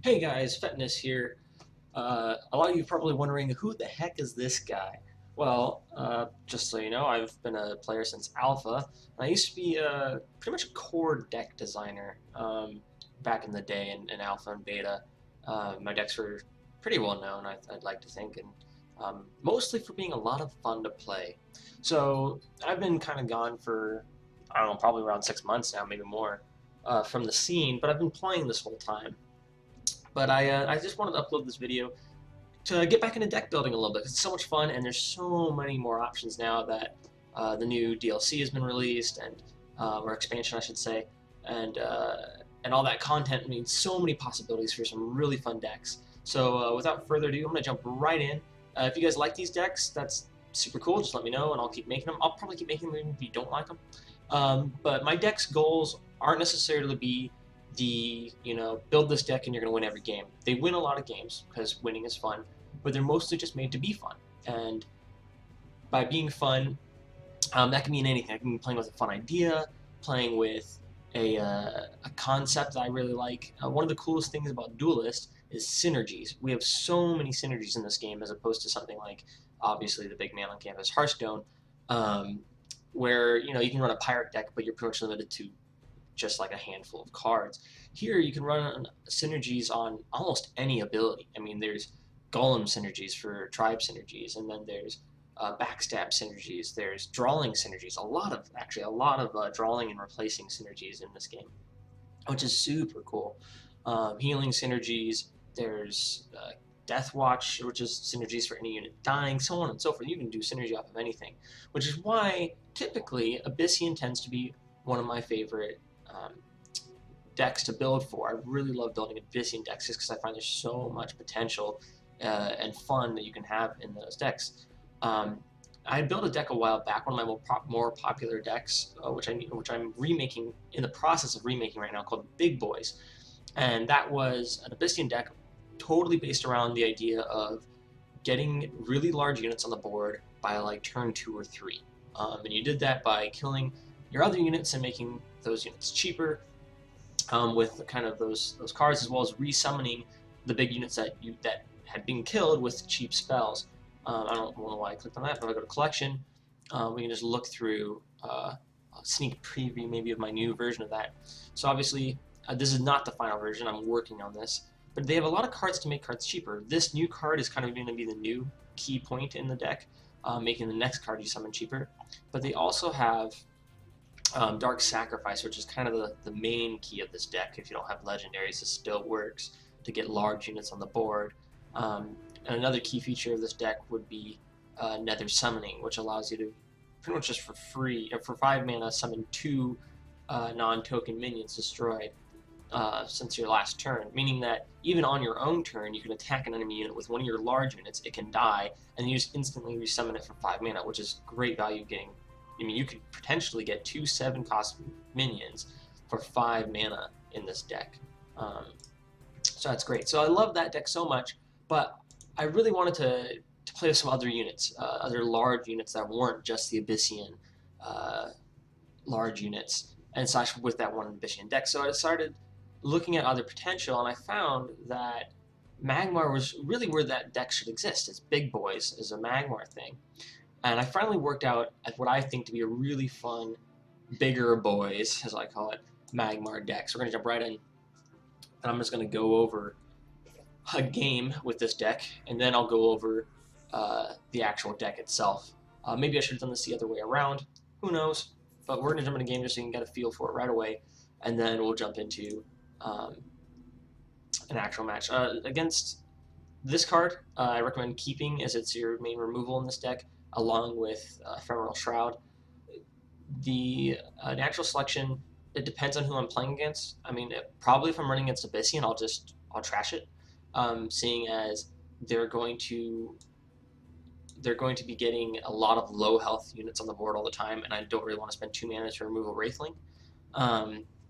Hey guys, Fitness here. A lot of you are probably wondering who the heck is this guy? Well, just so you know, I've been a player since Alpha. And I used to be pretty much a core deck designer back in the day in Alpha and Beta. My decks were pretty well known, I'd like to think, and mostly for being a lot of fun to play. So I've been kind of gone for, I don't know, probably around 6 months now, maybe more, from the scene, but I've been playing this whole time. But I just wanted to upload this video to get back into deck building a little bit. It's so much fun, and there's so many more options now that the new DLC has been released, and or expansion, I should say, and uh, and all that content means so many possibilities for some really fun decks. So without further ado, I'm gonna jump right in. If you guys like these decks, that's super cool. Just let me know, and I'll keep making them. I'll probably keep making them even if you don't like them. But my deck's goals aren't necessarily to be build this deck and you're going to win every game. They win a lot of games because winning is fun, but they're mostly just made to be fun. And by being fun, that can mean anything. I can be playing with a fun idea, playing with a concept that I really like. One of the coolest things about Duelyst is synergies. We have so many synergies in this game as opposed to something like, obviously, the big man on campus, Hearthstone, um, where you can run a pirate deck, but you're pretty much limited to just like a handful of cards. Here you can run synergies on almost any ability. I mean, there's Golem synergies for tribe synergies, and then there's backstab synergies. There's drawing synergies. A lot of drawing and replacing synergies in this game, which is super cool. Healing synergies. There's Death Watch, which is synergies for any unit dying, so on and so forth. You can do synergy off of anything, which is why typically Abyssian tends to be one of my favorite um, decks to build for. I really love building Abyssian decks just because I find there's so much potential and fun that you can have in those decks. Um, I built a deck a while back, one of my more popular decks, which I'm remaking in the process of remaking right now, called Big Boys, and that was an Abyssian deck, totally based around the idea of getting really large units on the board by like turn 2 or 3, and you did that by killing your other units and making those units cheaper with kind of those cards, as well as resummoning the big units that had been killed with cheap spells. I don't know why I clicked on that, but if I go to collection, we can just look through a sneak preview maybe of my new version of that. So obviously, this is not the final version. I'm working on this, but they have a lot of cards to make cards cheaper. This new card is kind of going to be the new key point in the deck, making the next card you summon cheaper. But they also have Dark Sacrifice, which is kind of the main key of this deck. If you don't have legendaries, it still works to get large units on the board. And another key feature of this deck would be Nether Summoning, which allows you to pretty much just for free, for 5 mana, summon 2 non-token minions destroyed since your last turn, meaning that even on your own turn, you can attack an enemy unit with one of your large units, it can die, and you just instantly resummon it for 5 mana, which is great value getting. I mean, you could potentially get 2 7-cost minions for 5 mana in this deck. So that's great. So I love that deck so much, but I really wanted to play with some other units, other large units that weren't just the Abyssian large units, and such with that one Abyssian deck. So I started looking at other potential, and I found that Magmar was really where that deck should exist. It's Big Boys is a Magmar thing. And I finally worked out at what I think to be a really fun, bigger boys, as I call it, Magmar deck. So we're going to jump right in, and I'm just going to go over a game with this deck, and then I'll go over the actual deck itself. Maybe I should have done this the other way around. Who knows? But we're going to jump in a game just so you can get a feel for it right away, and then we'll jump into an actual match. Against this card, I recommend keeping, as it's your main removal in this deck, along with Ephemeral Shroud. The natural selection, it depends on who I'm playing against. I mean, probably if I'm running against Abyssian, I'll trash it, seeing as they're going to be getting a lot of low health units on the board all the time, and I don't really want to spend 2 mana to remove a Wraithling.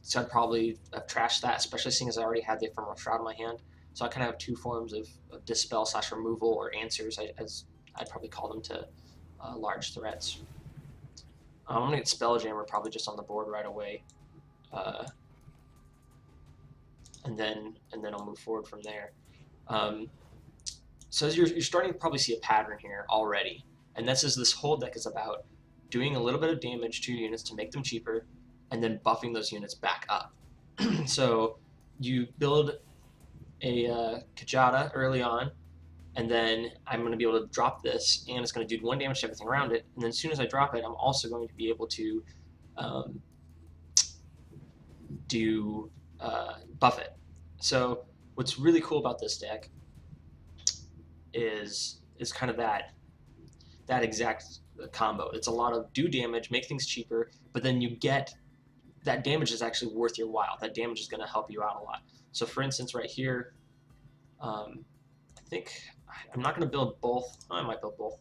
So I'd probably have trashed that, especially seeing as I already had the Ephemeral Shroud in my hand. So I kind of have 2 forms of dispel / removal or answers, as I'd probably call them, to large threats. I'm going to get Spelljammer probably just on the board right away. and then I'll move forward from there. Um, so as you're starting to probably see a pattern here already, and this whole deck is about doing a little bit of damage to your units to make them cheaper, and then buffing those units back up. So you build a Kajata early on, and then I'm going to be able to drop this, and it's going to do 1 damage to everything around it. And then as soon as I drop it, I'm also going to be able to um, do buff it. So what's really cool about this deck is kind of that exact combo. It's a lot of do damage, make things cheaper, but then you get that damage is actually worth your while. That damage is going to help you out a lot. So for instance, right here, I think I'm not going to build both. Oh, I might build both.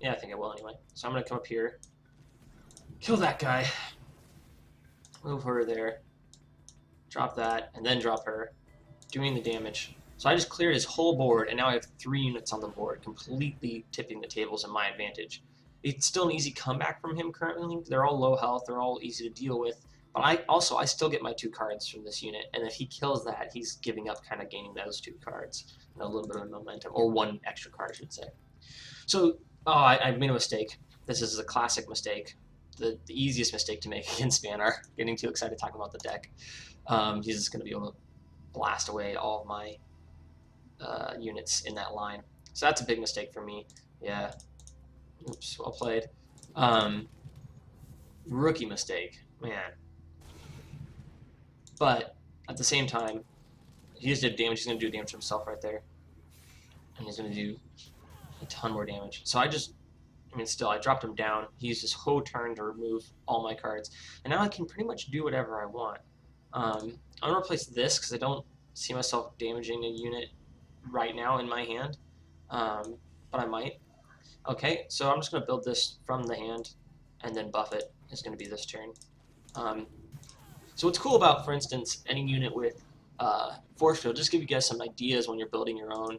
Yeah, I think I will anyway. So I'm going to come up here, kill that guy, move her there, drop that, and then drop her, doing the damage. So I just cleared his whole board, and now I have 3 units on the board, completely tipping the tables in my advantage. It's still an easy comeback from him currently. They're all low health. They're all easy to deal with. But I still get my 2 cards from this unit, and if he kills that, he's giving up kind of gaining those 2 cards and a little bit of momentum, or 1 extra card, I should say. So, I made a mistake. This is a classic mistake. The easiest mistake to make against Magmar. Getting too excited talking about the deck. He's just going to be able to blast away all of my units in that line. So that's a big mistake for me. Yeah. Oops, well played. Rookie mistake, man. But at the same time, he just did damage. He's going to do damage to himself right there. And he's going to do a ton more damage. So I dropped him down. He used his whole turn to remove all my cards. And now I can pretty much do whatever I want. I'm going to replace this because I don't see myself damaging a unit right now in my hand. But I might. Okay, so I'm just going to build this from the hand and then buff it. It's going to be this turn. So what's cool about, for instance, any unit with Force Field, just give you guys some ideas when you're building your own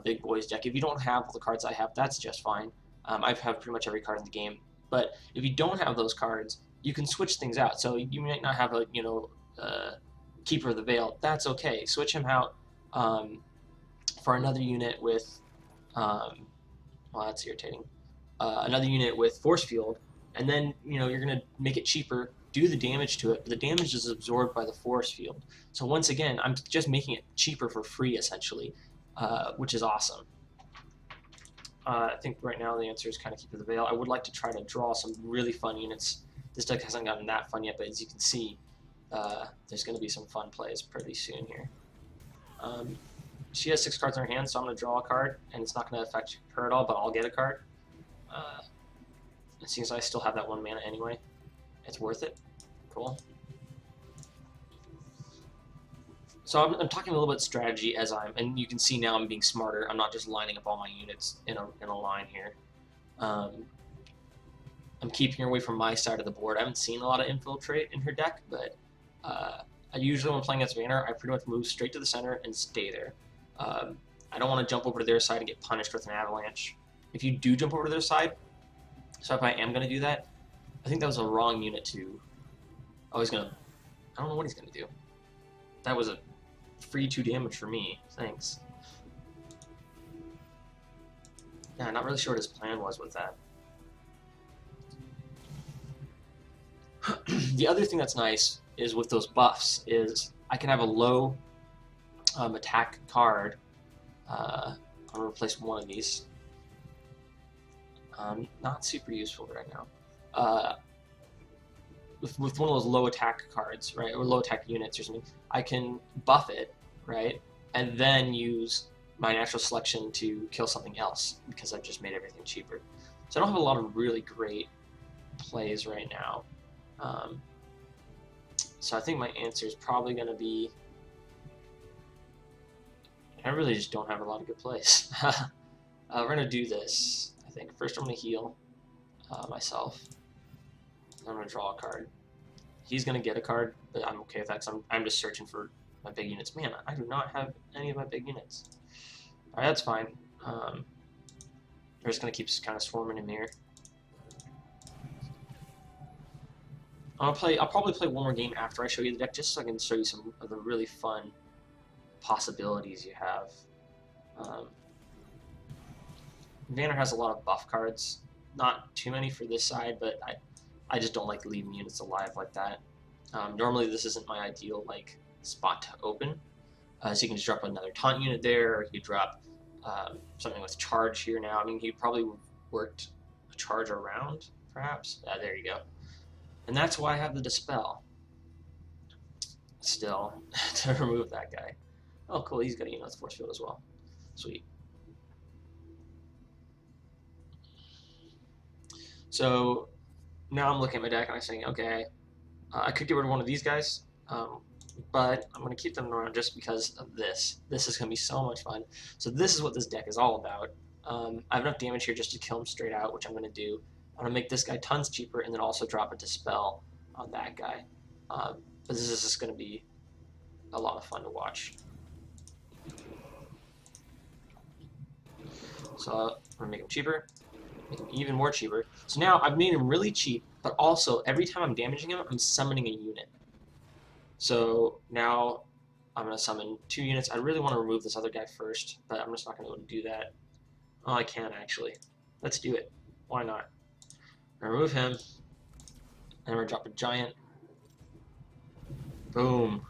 Big Boys deck. If you don't have all the cards I have, that's just fine. I have pretty much every card in the game. But if you don't have those cards, you can switch things out. So you might not have a Keeper of the Veil. That's okay. Switch him out for another unit with well, that's irritating. Another unit with Force Field, and then you're gonna make it cheaper, do the damage to it, but the damage is absorbed by the Force Field. So once again, I'm just making it cheaper for free, essentially, which is awesome. I think right now the answer is kind of Keeper of the Veil. I would like to try to draw some really fun units. This deck hasn't gotten that fun yet, but as you can see, there's going to be some fun plays pretty soon here. She has 6 cards in her hand, so I'm going to draw a card, and it's not going to affect her at all, but I'll get a card. It seems I still have that 1 mana anyway. It's worth it. Cool. So I'm talking a little bit strategy and you can see now I'm being smarter. I'm not just lining up all my units in a line here. I'm keeping her away from my side of the board. I haven't seen a lot of Infiltrate in her deck, but I usually when playing against Magmar, I pretty much move straight to the center and stay there. I don't want to jump over to their side and get punished with an avalanche. If you do jump over to their side, so if I am going to do that, I think that was a wrong unit to... Oh, he's going to... I don't know what he's going to do. That was a free 2 damage for me. Thanks. Yeah, I'm not really sure what his plan was with that. The other thing that's nice is with those buffs is I can have a low attack card. I'm going to replace one of these. Not super useful right now. With one of those low attack cards, right, or low attack units or something, I can buff it, right, and then use my natural selection to kill something else because I've just made everything cheaper. So I don't have a lot of really great plays right now. So I think my answer is probably going to be... I really just don't have a lot of good plays. We're going to do this, I think. First I'm going to heal myself. I'm going to draw a card. He's going to get a card, but I'm okay with that because I'm just searching for my big units. Man, I do not have any of my big units. Alright, that's fine. We're just going to keep kind of swarming him here. I'll probably play one more game after I show you the deck, just so I can show you some of the really fun possibilities you have. Vanner has a lot of buff cards. Not too many for this side, but I just don't like leaving units alive like that. Normally this isn't my ideal like spot to open. So you can just drop another taunt unit there, or you could drop something with charge here now. I mean, he probably worked a charge around, perhaps. There you go. And that's why I have the Dispel. Still, to remove that guy. Oh, cool, he's got a unit with Force Field as well. Sweet. So now I'm looking at my deck and I'm saying, okay, I could get rid of one of these guys, but I'm going to keep them around just because of this. This is going to be so much fun. So this is what this deck is all about. I have enough damage here just to kill him straight out, which I'm going to do. I'm going to make this guy tons cheaper and then also drop a Dispel on that guy. But this is just going to be a lot of fun to watch. So I'm going to make him cheaper, make him even more cheaper. So now I've made him really cheap, but also every time I'm damaging him, I'm summoning a unit. So now I'm going to summon 2 units. I really want to remove this other guy first, but I'm just not going to be able to do that. Oh, I can actually. Let's do it. Why not? I'm going to remove him, and we're going to drop a giant. Boom.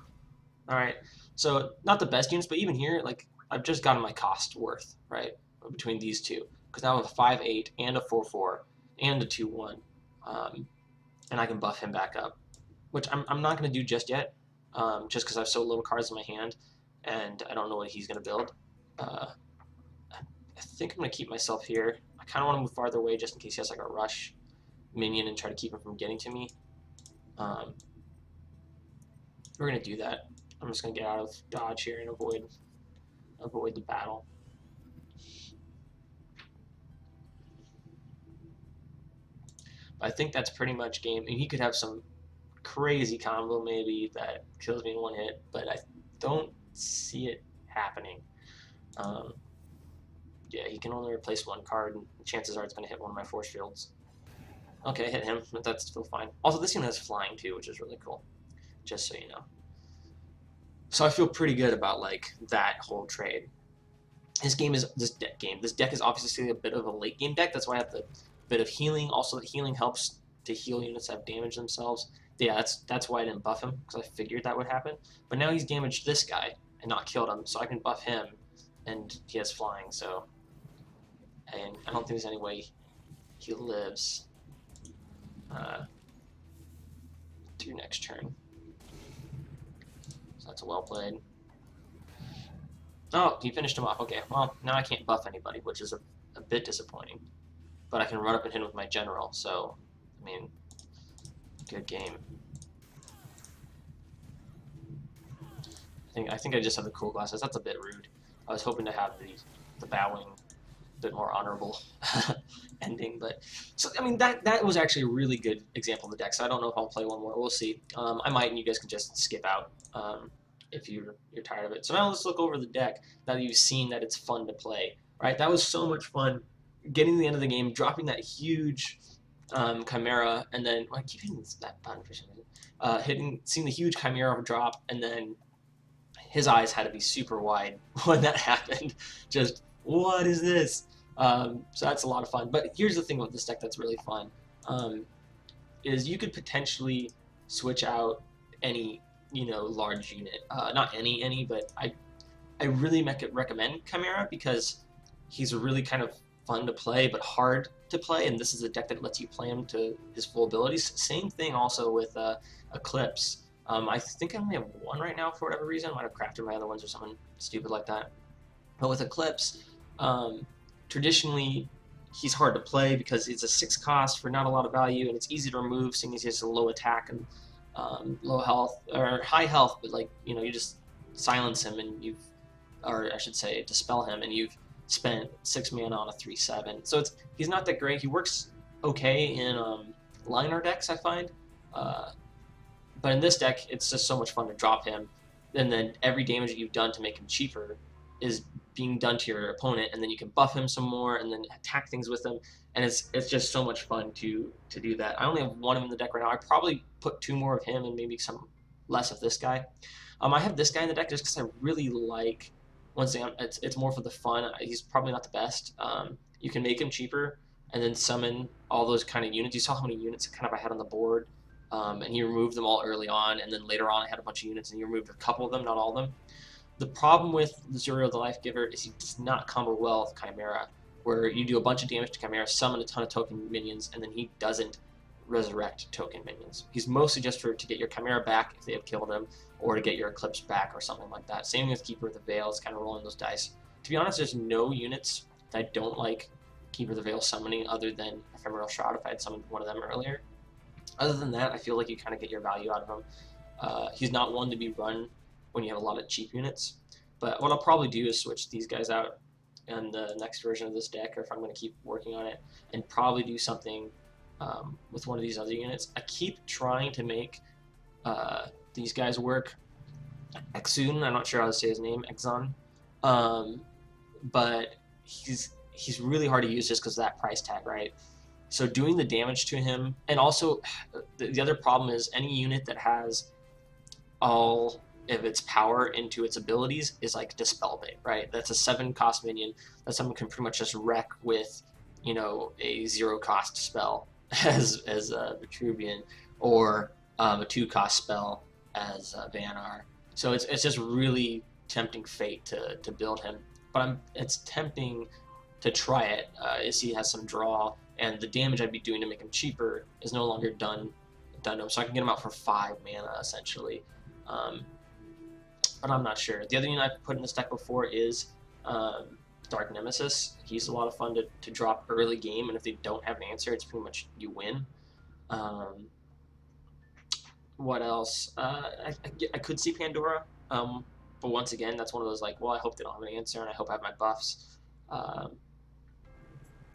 Alright, so not the best units, but even here, like, I've just gotten my cost worth, right, between these two. Because now I have a 5/8 and a 4/4 and a 2/1, and I can buff him back up, which I'm not going to do just yet, just because I have so little cards in my hand, and I don't know what he's going to build. I think I'm going to keep myself here. I kind of want to move farther away just in case he has like a rush minion and try to keep him from getting to me. We're going to do that. I'm just going to get out of dodge here and avoid the battle. But I think that's pretty much game. And he could have some crazy combo maybe that kills me in one hit, but I don't see it happening. Yeah, he can only replace one card, and chances are it's going to hit one of my force fields. Okay, hit him, but that's still fine. Also, this unit has flying too, which is really cool, just so you know. So I feel pretty good about like that whole trade. This deck is obviously a bit of a late game deck. That's why I have the bit of healing. Also, the healing helps to heal units that have damaged themselves. Yeah, that's why I didn't buff him, because I figured that would happen. But now he's damaged this guy and not killed him, so I can buff him, and he has flying. So, and I don't think there's any way he lives through next turn. So that's a well played. Oh, he finished him off. Okay, well, now I can't buff anybody, which is a bit disappointing. But I can run up and hit him with my general, so, I mean, good game. I think I just have the cool glasses. That's a bit rude. I was hoping to have the bowing, bit more honorable ending, but so I mean that was actually a really good example of the deck. So I don't know if I'll play one more. We'll see. I might, and you guys can just skip out if you're tired of it. So now let's look over the deck. Now that you've seen that it's fun to play, right? That was so much fun. Getting to the end of the game, dropping that huge Khymera, and then I keep hitting that button for some reason. Seeing the huge Khymera drop, and then his eyes had to be super wide when that happened. Just, what is this? So that's a lot of fun. But here's the thing about this deck that's really fun, is you could potentially switch out any, large unit. Not any, but I really recommend Khymera because he's really kind of fun to play, but hard to play, and this is a deck that lets you play him to his full abilities. Same thing also with Eclipse. I think I only have one right now for whatever reason. I might have crafted my other ones or something stupid like that. But with Eclipse, traditionally he's hard to play because it's a 6 cost for not a lot of value, and it's easy to remove seeing as he has a low attack and low health, or high health, but like, you just silence him and or I should say dispel him, and you've spent 6 mana on a 3/7. So he's not that great. He works okay in liner decks, I find. But in this deck, it's just so much fun to drop him, and then every damage that you've done to make him cheaper is being done to your opponent, and then you can buff him some more, and then attack things with him, and it's just so much fun to do that. I only have one of him in the deck right now. I probably put 2 more of him and maybe some less of this guy. I have this guy in the deck just because I really like. Once again, it's more for the fun. He's probably not the best. You can make him cheaper and then summon all those kind of units. You saw how many units kind of I had on the board, and he removed them all early on, and then later on I had a bunch of units, and he removed a couple of them, not all of them. The problem with Zuriel the Life Giver is he does not combo well with Khymera, where you do a bunch of damage to Khymera, summon a ton of token minions, and then he doesn't resurrect token minions. He's mostly just to get your Khymera back if they have killed him, or to get your Eclipse back or something like that. Same with Keeper of the Veils, kind of rolling those dice. To be honest, there's no units that I don't like Keeper of the Veil summoning other than Ephemeral Shroud if I had summoned one of them earlier. Other than that, I feel like you kind of get your value out of him. He's not one to be run when you have a lot of cheap units. But what I'll probably do is switch these guys out in the next version of this deck, or if I'm going to keep working on it, and probably do something with one of these other units. I keep trying to make these guys work. Exun, I'm not sure how to say his name, Exon, but he's really hard to use just because of that price tag, right? So doing the damage to him, and also the other problem is any unit that has all of its power into its abilities is like Dispel Bait, right? That's a 7-cost minion that someone can pretty much just wreck with, you know, a 0-cost spell as Vitruvian, or a 2-cost spell as Vanar. So it's just really tempting fate to build him. But it's tempting to try it, as he has some draw, and the damage I'd be doing to make him cheaper is no longer done to him. So I can get him out for 5 mana, essentially. But I'm not sure. The other unit I've put in this deck before is Dark Nemesis. He's a lot of fun to drop early game, and if they don't have an answer, it's pretty much you win. What else? I could see Pandora, but once again, that's one of those like, well, I hope they don't have an answer, and I hope I have my buffs.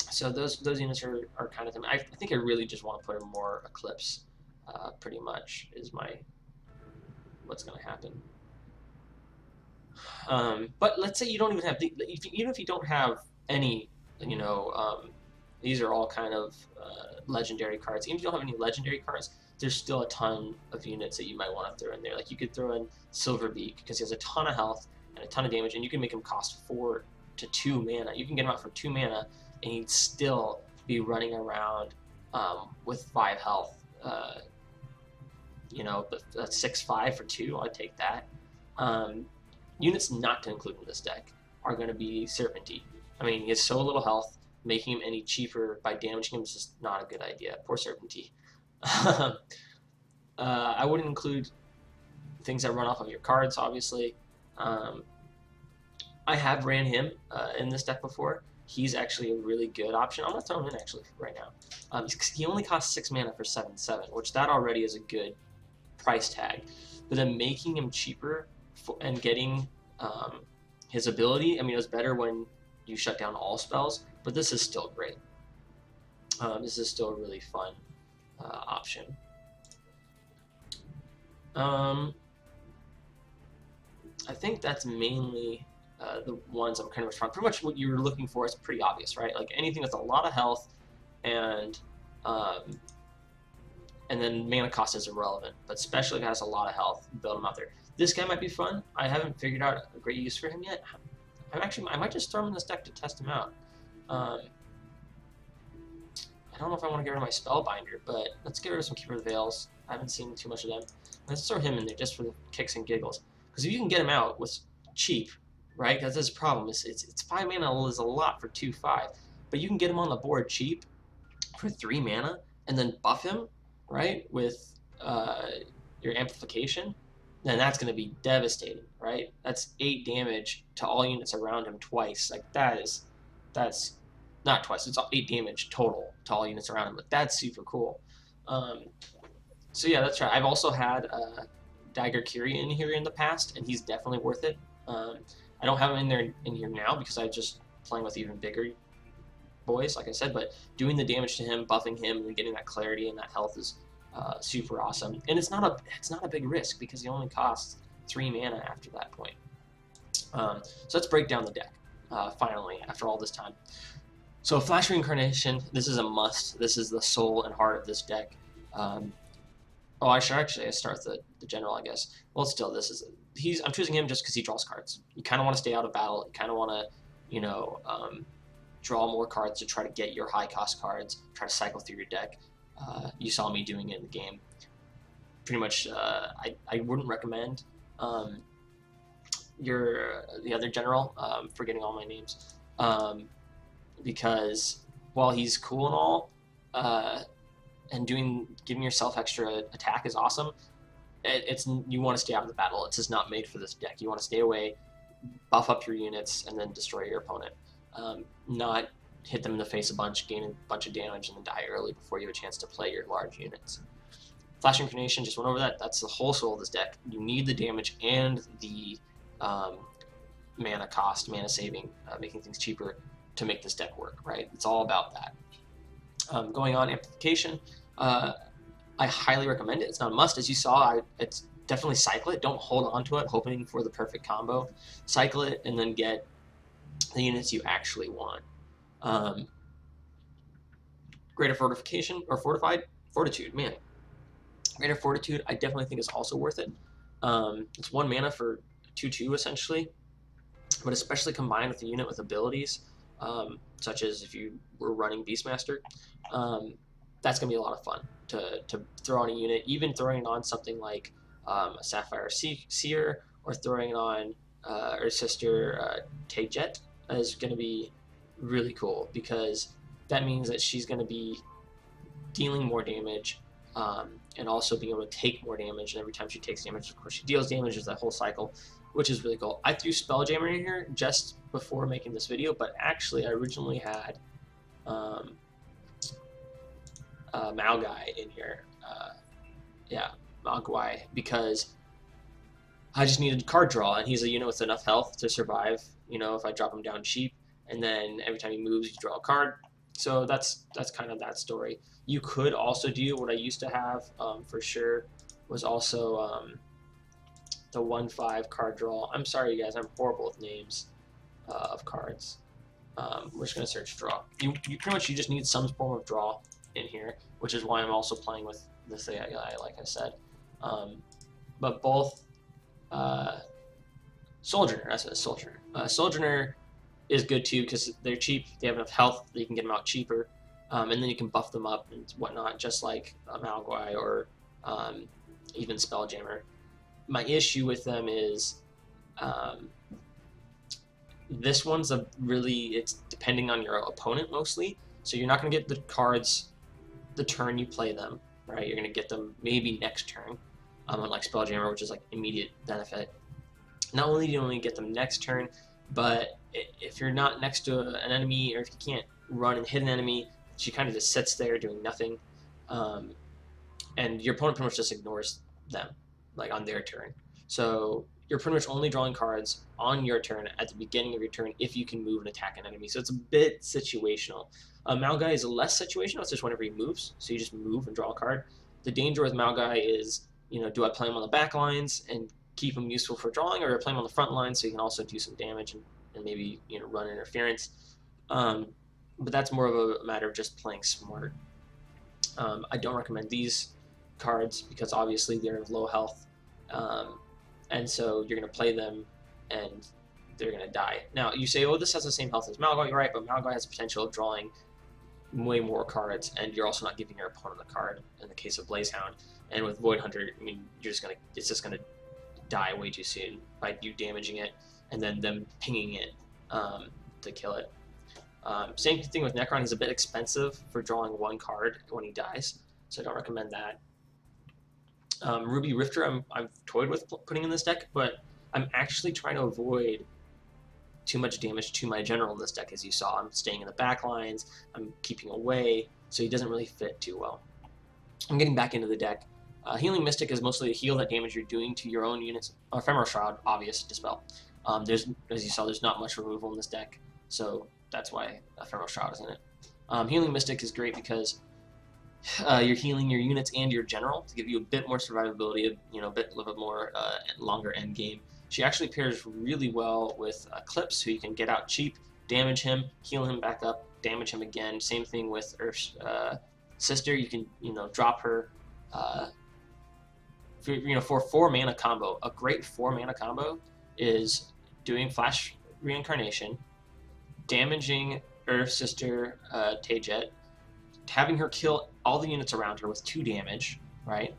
So those units are kind of them. I think I really just want to put in more Eclipse. Pretty much is what's going to happen. But let's say you don't even have even if you don't have any, you know, these are all kind of legendary cards. Even if you don't have any legendary cards, there's still a ton of units that you might want to throw in there. Like you could throw in Silverbeak because he has a ton of health and a ton of damage, and you can make him cost 4 to 2 mana. You can get him out for 2 mana, and he'd still be running around with 5 health. You know, but 6/5 for 2, I'd take that. Units not to include in this deck are going to be Serpentine. I mean, he has so little health, making him any cheaper by damaging him is just not a good idea. Poor Serpentine. I wouldn't include things that run off of your cards, obviously. I have ran him in this deck before. He's actually a really good option. I'm going to throw him in actually right now. He only costs 6 mana for 7/7, which that already is a good price tag. But then making him cheaper and getting his ability, I mean, it was better when you shut down all spells, but this is still great. This is still a really fun option. I think that's mainly the ones I'm kind of trying. Pretty much what you're looking for is pretty obvious, right? Like anything with a lot of health and then mana cost is irrelevant, but especially if it has a lot of health, build them out there. This guy might be fun. I haven't figured out a great use for him yet. I might just throw him in this deck to test him out. I don't know if I want to get rid of my Spellbinder, but let's get rid of some Keeper of the Veils. I haven't seen too much of them. Let's throw him in there just for the kicks and giggles. Because if you can get him out with cheap, right? That's his problem. It's 5 mana is a lot for 2/5, but you can get him on the board cheap for 3 mana and then buff him, right, with your amplification. Then that's going to be devastating, right? That's 8 damage to all units around him twice. Like that's not twice. It's 8 damage total to all units around him. But that's super cool. So yeah, that's right. I've also had Dagger Kiri in here in the past, and he's definitely worth it. I don't have him in here now because I'm just playing with even bigger boys, like I said. But doing the damage to him, buffing him, and getting that clarity and that health is super awesome. And it's not a big risk because he only costs 3 mana after that point. So let's break down the deck, finally, after all this time. So Flash Reincarnation, this is a must. This is the soul and heart of this deck. Oh, I should actually start the general, I guess. Well, still, I'm choosing him just because he draws cards. You kind of want to stay out of battle. You kind of want to, draw more cards to try to get your high cost cards. Try to cycle through your deck. You saw me doing it in the game. Pretty much, I wouldn't recommend the other general. Forgetting all my names, because while he's cool and all, and giving yourself extra attack is awesome. You want to stay out of the battle. It's just not made for this deck. You want to stay away, buff up your units, and then destroy your opponent. Not hit them in the face a bunch, gain a bunch of damage, and then die early before you have a chance to play your large units. Flash Incarnation, just went over that. That's the whole soul of this deck. You need the damage and the mana cost, mana saving, making things cheaper to make this deck work, right? It's all about that. Going on Amplification, I highly recommend it. It's not a must, as you saw. It's definitely cycle it. Don't hold on to it, hoping for the perfect combo. Cycle it and then get the units you actually want. Greater Fortification or Fortitude, man. Greater Fortitude, I definitely think is also worth it. It's 1 mana for 2/2 essentially, but especially combined with a unit with abilities, such as if you were running Beastmaster, that's going to be a lot of fun to throw on a unit, even throwing on something like a Sapphire Seer, or throwing on her sister Taejet is going to be really cool, because that means that she's going to be dealing more damage, and also being able to take more damage, and every time she takes damage, of course, she deals damage. There's that whole cycle, which is really cool. I threw Spelljammer in here just before making this video, but actually I originally had Malgai in here. Malgai, because I just needed card draw, and he's a unit with enough health to survive, if I drop him down cheap, and then every time he moves, you draw a card. So that's kind of that story. You could also do what I used to have, for sure, was also the 1/5 card draw. I'm sorry, you guys, I'm horrible with names of cards. We're just gonna search draw. You pretty much just need some form of draw in here, which is why I'm also playing with this AI, like I said. But both Sojourner, that's a Sojourner. Sojourner is good too, because they're cheap. They have enough health that you can get them out cheaper, and then you can buff them up and whatnot, just like Malgai or even Spelljammer. My issue with them is this one's it's depending on your opponent mostly. So you're not going to get the cards the turn you play them, right? You're going to get them maybe next turn, unlike Spelljammer, which is like immediate benefit. Not only do you only get them next turn, but if you're not next to an enemy, or if you can't run and hit an enemy, she kind of just sits there doing nothing, and your opponent pretty much just ignores them, like on their turn. So you're pretty much only drawing cards on your turn at the beginning of your turn if you can move and attack an enemy. So it's a bit situational. Malgai is less situational. It's just whenever he moves, so you just move and draw a card. The danger with Malgai is, do I play him on the back lines and keep him useful for drawing, or do I play him on the front line so you can also do some damage and maybe run interference? But that's more of a matter of just playing smart. I don't recommend these cards because obviously they're low health, and so you're going to play them and they're going to die. Now you say, oh, this has the same health as Malgai. You're right, but Malgai has the potential of drawing way more cards, and you're also not giving your opponent a card in the case of Blazehound. And with Void Hunter, it's just gonna die way too soon by you damaging it and then them pinging it to kill it. Same thing with Necron. He's a bit expensive for drawing 1 card when he dies, so I don't recommend that. Ruby Rifter, I've toyed with putting in this deck, but I'm actually trying to avoid too much damage to my general in this deck. As you saw, I'm staying in the back lines, I'm keeping away, so he doesn't really fit too well. I'm getting back into the deck. Healing Mystic is mostly a heal that damage you're doing to your own units. Ephemeral Shroud, obvious, Dispel. As you saw, there's not much removal in this deck, so that's why Ephemeral Shroud is in it. Healing Mystic is great because you're healing your units and your general to give you a bit more survivability, a little bit more longer end game. She actually pairs really well with Eclipse, who you can get out cheap, damage him, heal him back up, damage him again. Same thing with Earth's sister. You can drop her. For 4 mana combo, a great 4 mana combo is doing Flash Reincarnation, damaging Earth Sister Tajet, having her kill all the units around her with 2 damage, right?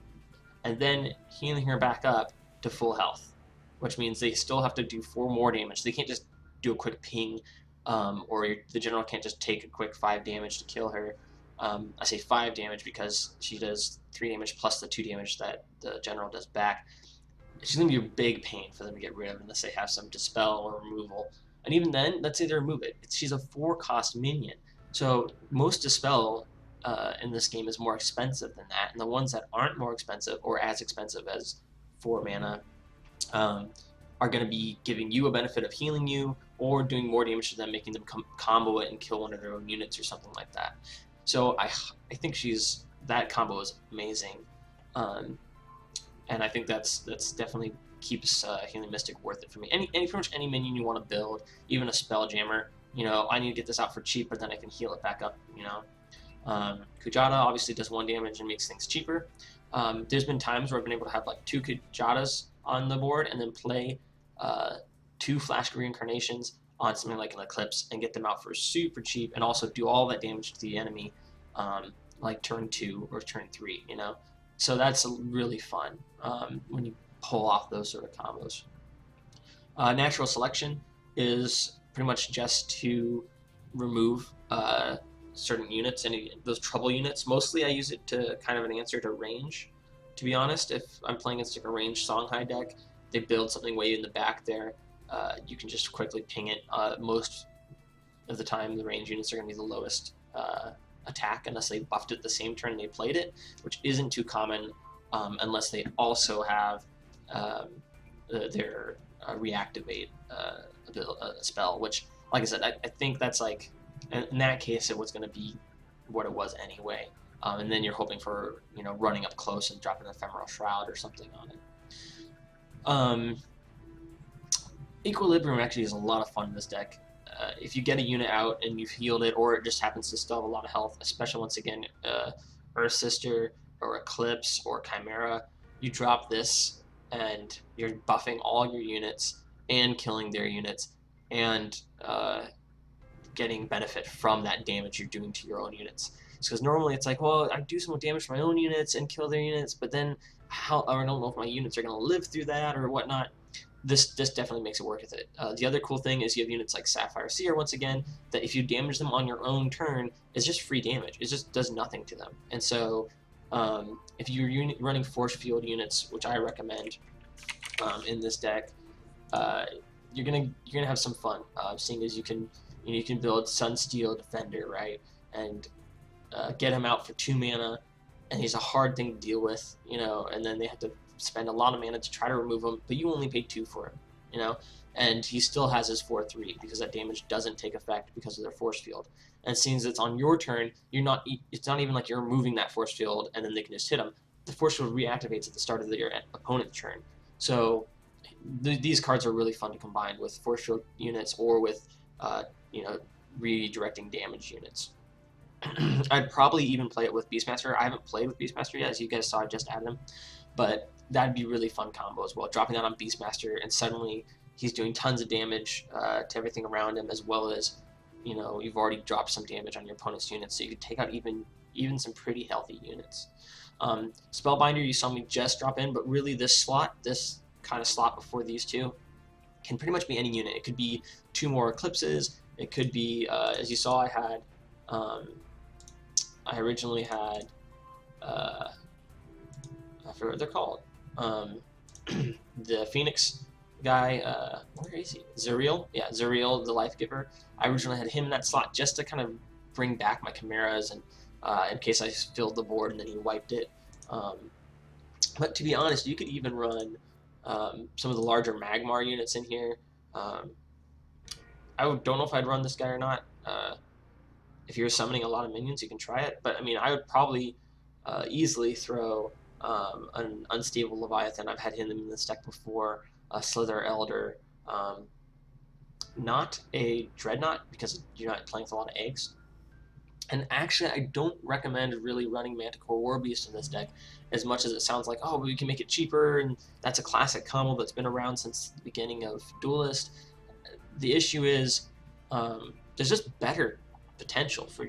And then healing her back up to full health, which means they still have to do 4 more damage. They can't just do a quick ping, or the general can't just take a quick 5 damage to kill her. I say 5 damage because she does 3 damage plus the 2 damage that the general does back. She's going to be a big pain for them to get rid of unless they have some dispel or removal. And even then, let's say they remove it. She's a 4-cost minion. So most dispel in this game is more expensive than that. And the ones that aren't more expensive or as expensive as 4 mana are going to be giving you a benefit of healing you or doing more damage to them, making them combo it and kill one of their own units or something like that. So I think that combo is amazing, and I think that's definitely keeps Healing Mystic worth it for me. Pretty much any minion you want to build, even a Spelljammer. I need to get this out for cheap, but then I can heal it back up. Kujata obviously does 1 damage and makes things cheaper. There's been times where I've been able to have like 2 Kujatas on the board and then play 2 Flash Reincarnations on something like an Eclipse and get them out for super cheap and also do all that damage to the enemy like turn 2 or turn 3, So that's really fun when you pull off those sort of combos. Natural Selection is pretty much just to remove certain units, those trouble units. Mostly I use it to kind of an answer to range, to be honest. If I'm playing against like a ranged Songhai deck, they build something way in the back there. You can just quickly ping it. Most of the time, the range units are going to be the lowest attack unless they buffed it the same turn they played it, which isn't too common unless they also have their reactivate spell, which, like I said, I think that's like, in that case, it was going to be what it was anyway. And then you're hoping for, running up close and dropping an Ephemeral Shroud or something on it. Equilibrium actually is a lot of fun in this deck. If you get a unit out and you've healed it, or it just happens to still have a lot of health, especially once again, Earth Sister or Eclipse or Khymera, you drop this and you're buffing all your units and killing their units and getting benefit from that damage you're doing to your own units. Because normally it's like, well, I do some damage to my own units and kill their units, but then I don't know if my units are going to live through that or whatnot. This definitely makes it work with it. The other cool thing is you have units like Sapphire Seer, once again, that if you damage them on your own turn, it's just free damage. It just does nothing to them. And so if you're running Force Field units, which I recommend in this deck, you're gonna have some fun, seeing as you can build Sunsteel Defender, right, and get him out for 2 mana, and he's a hard thing to deal with, and then they have to spend a lot of mana to try to remove him, but you only pay 2 for him, and he still has his 4/3 because that damage doesn't take effect because of their force field. And since it's on your turn, it's not even like you're removing that force field and then they can just hit him. The force field reactivates at the start of your opponent's turn. So these cards are really fun to combine with force field units or with redirecting damage units. I'd probably even play it with Beastmaster. I haven't played with Beastmaster yet, as you guys saw. I just added him, but that'd be really fun combo as well. Dropping that on Beastmaster, and suddenly he's doing tons of damage to everything around him, as well as you've already dropped some damage on your opponent's units, so you could take out even some pretty healthy units. Spellbinder, you saw me just drop in, but really this kind of slot before these two can pretty much be any unit. It could be 2 more Eclipses. It could be, as you saw, I originally had, I forget what they're called. The Phoenix guy, where is he? Zuriel? Yeah, Zuriel, the Life Giver. I originally had him in that slot just to kind of bring back my Chimeras and in case I filled the board and then he wiped it. But to be honest, you could even run some of the larger Magmar units in here. I don't know if I'd run this guy or not. If you're summoning a lot of minions, you can try it. But I mean, I would probably easily throw an Unstable Leviathan. I've had him in this deck before. a Slither Elder, not a Dreadnought because you're not playing with a lot of eggs. And actually, I don't recommend really running Manticore Warbeast in this deck, as much as it sounds like, oh, we can make it cheaper, and that's a classic combo that's been around since the beginning of Duelyst. The issue is there's just better potential for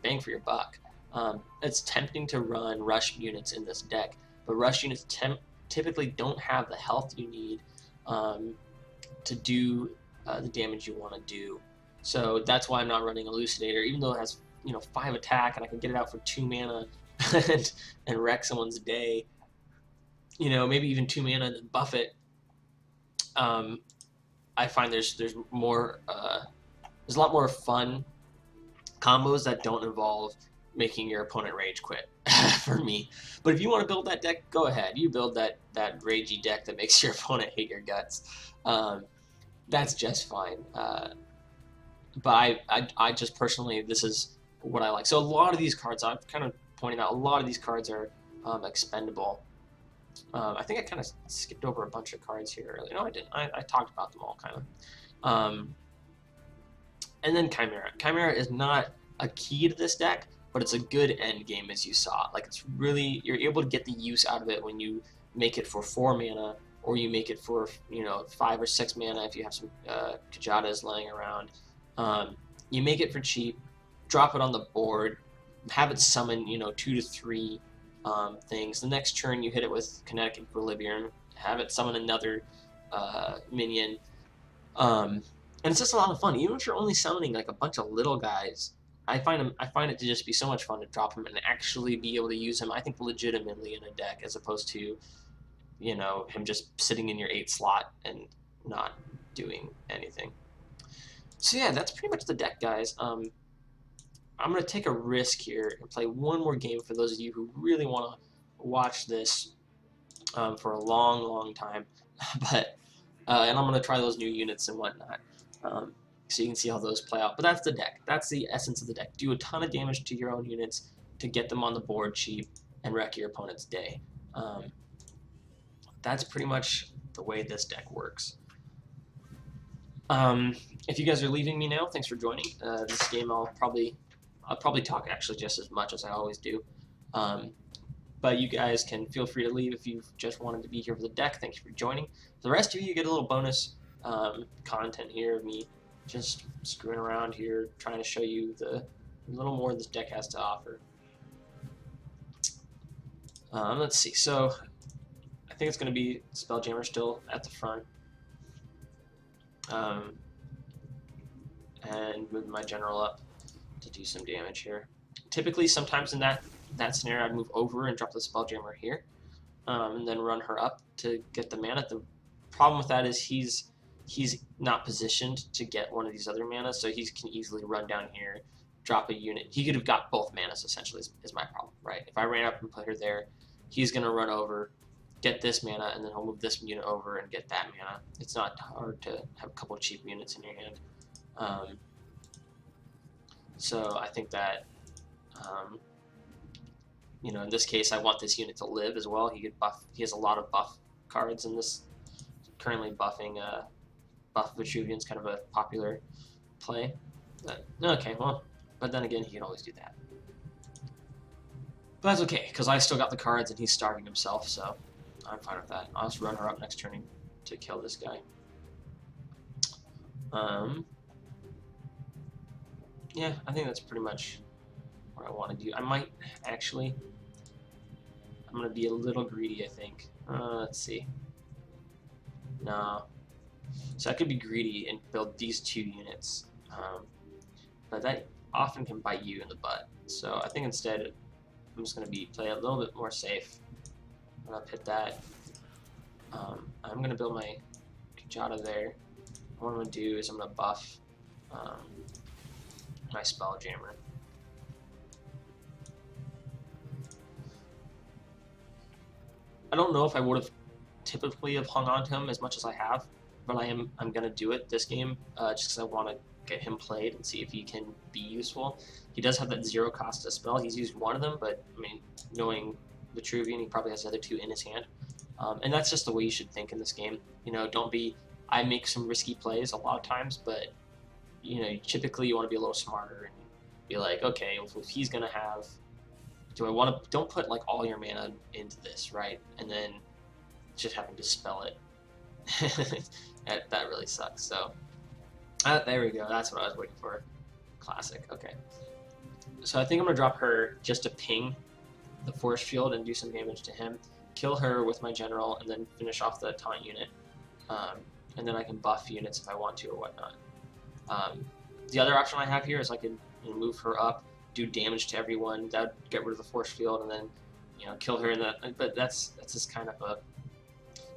bang for your buck. It's tempting to run rush units in this deck, but rush units typically don't have the health you need to do the damage you want to do. So that's why I'm not running Elucidator, even though it has 5 attack and I can get it out for 2 mana and wreck someone's day. Maybe even 2 mana and then buff it. I find there's more there's a lot more fun combos that don't involve making your opponent rage quit for me. But if you want to build that deck, go ahead. You build that ragey deck that makes your opponent hate your guts. That's just fine. But I just personally, this is what I like. So a lot of these cards, I'm kind of pointing out, a lot of these cards are expendable. I think I kind of skipped over a bunch of cards here earlier. No, I didn't. I talked about them all kind of. And then Khymera. Khymera is not a key to this deck, but it's a good end game, as you saw. Like, it's really, you're able to get the use out of it when you make it for 4 mana, or you make it for 5 or 6 mana if you have some Kajatas laying around. You make it for cheap, drop it on the board, have it summon 2 to 3 things. The next turn you hit it with Kinetic Equilibrium, have it summon another minion. And it's just a lot of fun. Even if you're only summoning like a bunch of little guys, I find it to just be so much fun to drop him and actually be able to use him, I think, legitimately in a deck, as opposed to him just sitting in your 8 slot and not doing anything. So yeah, that's pretty much the deck, guys. I'm going to take a risk here and play one more game for those of you who really want to watch this for a long, long time. But and I'm going to try those new units and whatnot, so you can see how those play out. But that's the deck. That's the essence of the deck. Do a ton of damage to your own units to get them on the board cheap and wreck your opponent's day. That's pretty much the way this deck works. If you guys are leaving me now, thanks for joining. This game I'll probably talk actually just as much as I always do. But you guys can feel free to leave if you just wanted to be here for the deck. Thank you for joining. For the rest of you, you get a little bonus content here of me just screwing around here, trying to show you a little more this deck has to offer. Let's see. So I think it's going to be Spelljammer still at the front. And moving my general up to do some damage here. Typically, sometimes in that scenario, I'd move over and drop the Spelljammer here, and then run her up to get the mana. The problem with that is he's not positioned to get one of these other mana, so he can easily run down here, drop a unit. He could have got both manas, essentially, is my problem, right? If I ran up and put her there, he's going to run over, get this mana, and then he'll move this unit over and get that mana. It's not hard to have a couple of cheap units in your hand. So I think that, in this case, I want this unit to live as well. He could buff. He has a lot of buff cards in this. Currently buffing buff Vitruvian's kind of a popular play. Okay, well, but then again, he can always do that. But that's okay, because I still got the cards and he's starving himself, so I'm fine with that. I'll just run her up next turn to kill this guy. Yeah, I think that's pretty much what I want to do. I might actually, I'm going to be a little greedy, I think. Let's see. No. So I could be greedy and build these 2 units. But that often can bite you in the butt. So I think instead, I'm just going to play a little bit more safe. I'm going to hit that. I'm going to build my Kajata there. What I'm going to do is I'm going to buff my Spelljammer. I don't know if I would have typically hung on to him as much as I have, but I'm going to do it this game just because I want to get him played and see if he can be useful. He does have that 0 cost to spell. He's used one of them, but I mean, knowing Vitruvian, he probably has the other 2 in his hand. And that's just the way you should think in this game. You know, don't be. I make some risky plays a lot of times, but you know, typically you want to be a little smarter and be like, okay, if he's gonna have, do I want to? Don't put like all your mana into this, right? And then just having to spell it. that really sucks. So there we go. That's what I was waiting for. Classic. Okay. So I think I'm gonna drop her just to ping the force field and do some damage to him. Kill her with my general, and then finish off the taunt unit. And then I can buff units if I want to or whatnot. The other option I have here is I can move her up, do damage to everyone. That would get rid of the force field, and then kill her. But that's just kind of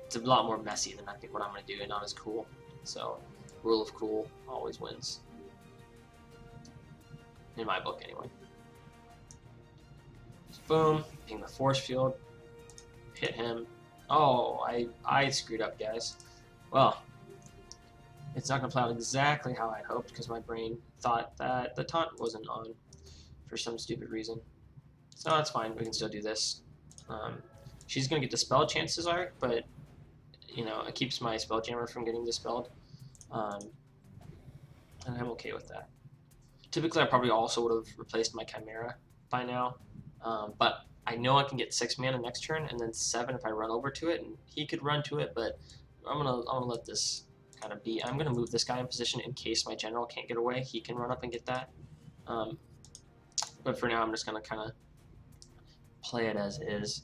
it's a lot more messy than I think what I'm going to do, and not as cool. So rule of cool always wins, in my book anyway. So boom, ping the force field, hit him. Oh, I screwed up, guys. Well, it's not going to play out exactly how I hoped because my brain thought that the taunt wasn't on for some stupid reason. So that's fine. We can still do this. She's going to get dispelled, chances are, but it keeps my Spelljammer from getting dispelled. And I'm okay with that. Typically, I probably also would have replaced my Khymera by now. But I know I can get 6 mana next turn and then 7 if I run over to it, and he could run to it, but I'm gonna let this kind of be. I'm gonna move this guy in position in case my general can't get away. He can run up and get that. But for now, I'm just gonna kind of play it as is.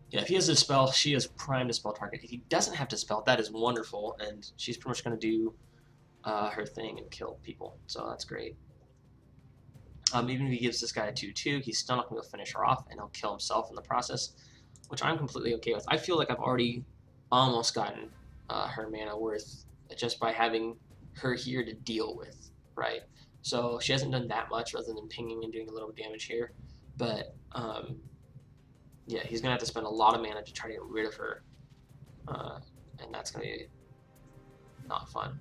Yeah, if he has a dispel, she is prime dispel target. If he doesn't have dispel, that is wonderful, and she's pretty much gonna do her thing and kill people. So that's great. Even if he gives this guy a 2/2, he's still not going to finish her off, and he'll kill himself in the process, which I'm completely okay with. I feel like I've already almost gotten her mana worth just by having her here to deal with, right? So she hasn't done that much other than pinging and doing a little bit of damage here. But, yeah, he's going to have to spend a lot of mana to try to get rid of her, and that's going to be not fun.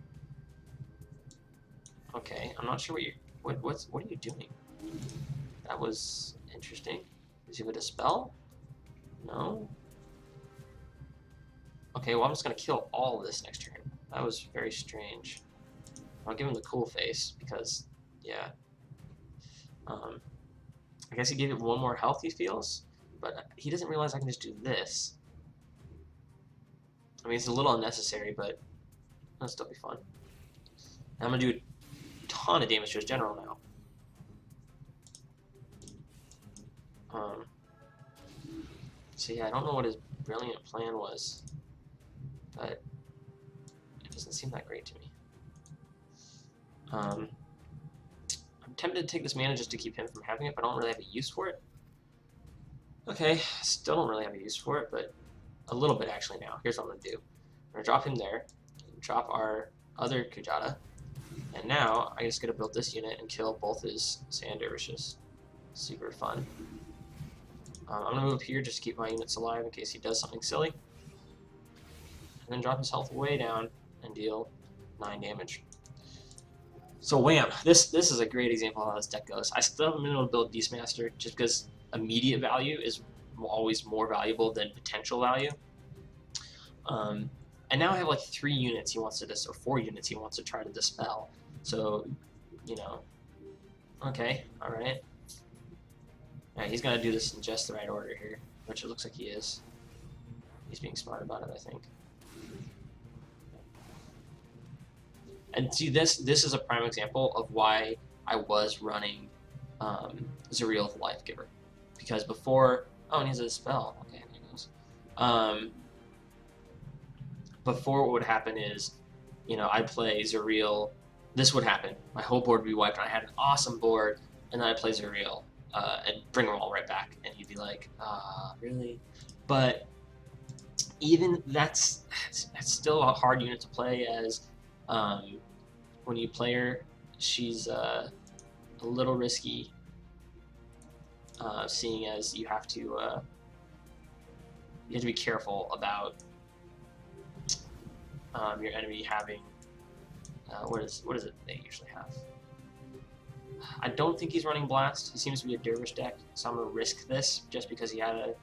Okay, I'm not sure what are you doing? That was interesting. Does he have a dispel? No? Okay, well I'm just gonna kill all of this next turn. That was very strange. I'll give him the cool face because, yeah. I guess he gave it 1 more health, he feels, but he doesn't realize I can just do this. I mean, it's a little unnecessary, but it'll still be fun. And I'm gonna do a ton of damage to his general now. So yeah, I don't know what his brilliant plan was, but it doesn't seem that great to me. I'm tempted to take this mana just to keep him from having it, but I don't really have a use for it. Okay, still don't really have a use for it, but a little bit actually now. Here's what I'm going to do. I'm going to drop him there, drop our other Kujata, and now I just get to build this unit and kill both his Sand Dervishes. Super fun. I'm going to move here just to keep my units alive in case he does something silly. And then drop his health way down and deal 9 damage. So wham! This is a great example of how this deck goes. I still haven't been able to build Beastmaster just because immediate value is always more valuable than potential value. And now I have like 3 units he wants to or 4 units he wants to try to dispel. So, okay, alright. Yeah, he's gonna do this in just the right order here, which it looks like he is. He's being smart about it, I think. And see, this is a prime example of why I was running Zuriel the Life Giver. Because before... Oh, and he has a spell. Okay, there he goes. Before, what would happen is, I'd play Zuriel. This would happen. My whole board would be wiped, and I had an awesome board, and then I'd play Zuriel and bring them all right back. And you'd be like, really? But even that's still a hard unit to play as... when you play her, she's a little risky, seeing as you have to be careful about your enemy having what is it they usually have. I don't think he's running Blast. He seems to be a Dervish deck, so I'm gonna risk this just because he had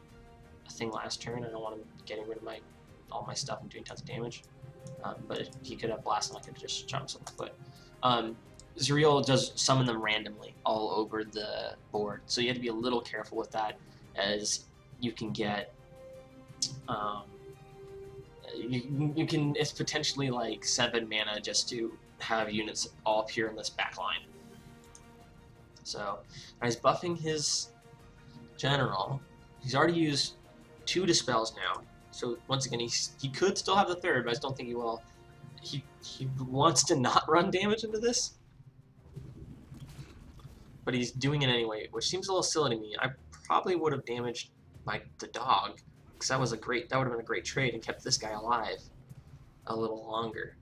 a thing last turn. I don't want him getting rid of all my stuff and doing tons of damage. But he could have blast, and I could just shot him in the foot. Zuriel does summon them randomly all over the board, so you have to be a little careful with that, as you can get it's potentially like 7 mana just to have units all appear in this back line. So he's buffing his general. He's already used 2 dispels now. So once again, he could still have the 3rd, but I just don't think he will. He wants to not run damage into this, but he's doing it anyway, which seems a little silly to me. I probably would have damaged the dog, because that would have been a great trade and kept this guy alive a little longer.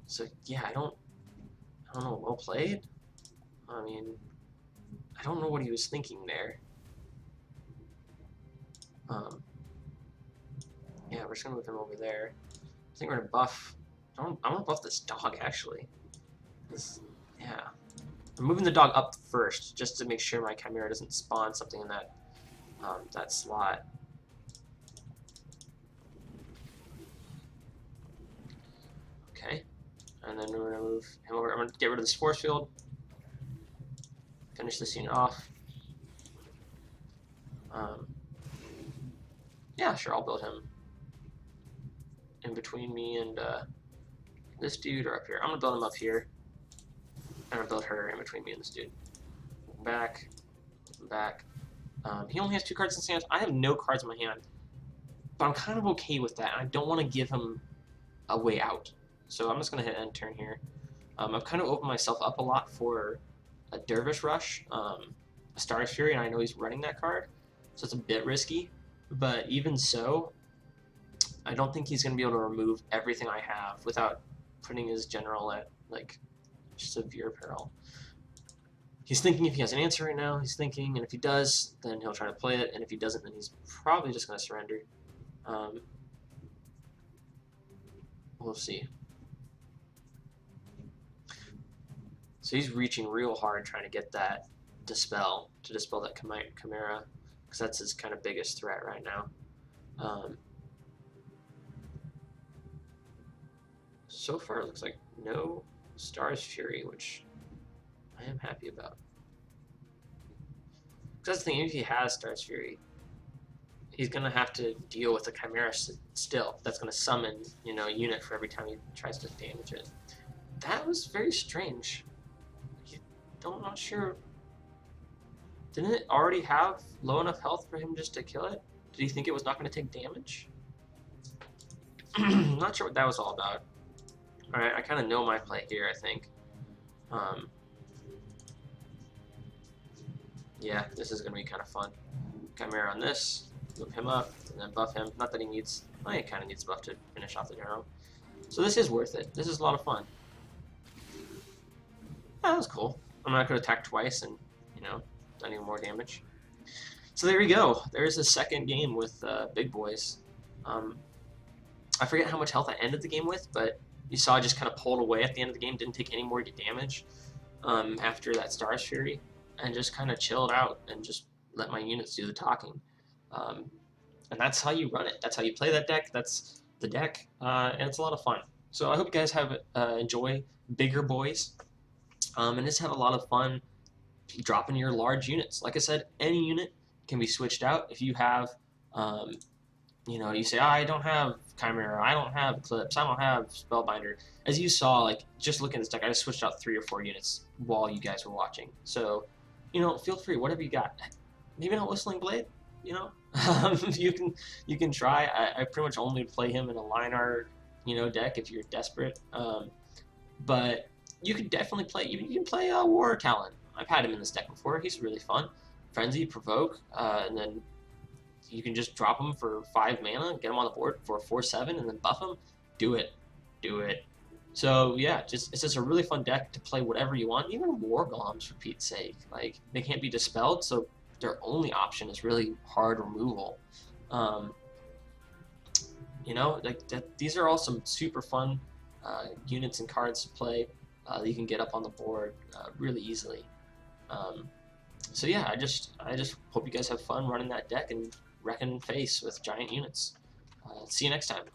So yeah, I don't know. Well played. I mean, I don't know what he was thinking there. Yeah, we're just gonna move him over there. I think we're gonna buff. I want to buff this dog actually. Yeah, I'm moving the dog up first just to make sure my Khymera doesn't spawn something in that slot. Okay, and then we're gonna move him over. I'm gonna get rid of this force field. Finish this unit off. Yeah, sure, I'll build him in between me and this dude, or up here. I'm gonna build him up here. I'm gonna build her in between me and this dude. Back. He only has 2 cards in his hand. I have no cards in my hand, but I'm kind of okay with that. I don't want to give him a way out, so I'm just gonna hit end turn here. I've kind of opened myself up a lot for a Dervish Rush, a Star's Fury, and I know he's running that card, so it's a bit risky. But even so, I don't think he's going to be able to remove everything I have without putting his general at like severe peril. He's thinking if he has an answer right now, he's thinking, and if he does, then he'll try to play it, and if he doesn't, then he's probably just going to surrender. We'll see. So he's reaching real hard trying to get that to dispel that Khymera, because that's his kind of biggest threat right now. So far, it looks like no Star's Fury, which I am happy about. Because that's the thing, if he has Star's Fury, he's going to have to deal with the Khymera still. That's going to summon, a unit for every time he tries to damage it. That was very strange. I'm not sure. Didn't it already have low enough health for him just to kill it? Did he think it was not going to take damage? I'm not sure what that was all about. Alright, I kind of know my play here, I think. Yeah, this is going to be kind of fun. Khymera on this, move him up, and then buff him. Not that he needs... Well, he kind of needs buff to finish off the general. So this is worth it. This is a lot of fun. Yeah, that was cool. I'm not going to attack twice and, done even more damage. So there we go. There's a second game with Big Boys. I forget how much health I ended the game with, but you saw I just kind of pulled away at the end of the game, didn't take any more damage after that Star's Fury, and just kind of chilled out and just let my units do the talking. And that's how you run it. That's how you play that deck. That's the deck, and it's a lot of fun. So I hope you guys have enjoy Bigger Boys. And just have a lot of fun dropping your large units. Like I said, any unit can be switched out. If you have, you say, I don't have Khymera, I don't have Eclipse, I don't have Spellbinder. As you saw, like, just looking at this deck, I just switched out 3 or 4 units while you guys were watching. So, feel free, whatever you got. Maybe not Whistling Blade, you can try. I pretty much only play him in a line art, deck if you're desperate. But you could definitely play. You can play War Talon. I've had him in this deck before. He's really fun. Frenzy, Provoke, and then you can just drop him for 5 mana, get him on the board for 4/7, and then buff him. Do it. So yeah, it's just a really fun deck to play whatever you want. Even War Golems, for Pete's sake. Like, they can't be dispelled, so their only option is really hard removal. These are all some super fun units and cards to play. That you can get up on the board really easily. So yeah, I just hope you guys have fun running that deck and wreck and face with giant units. See you next time.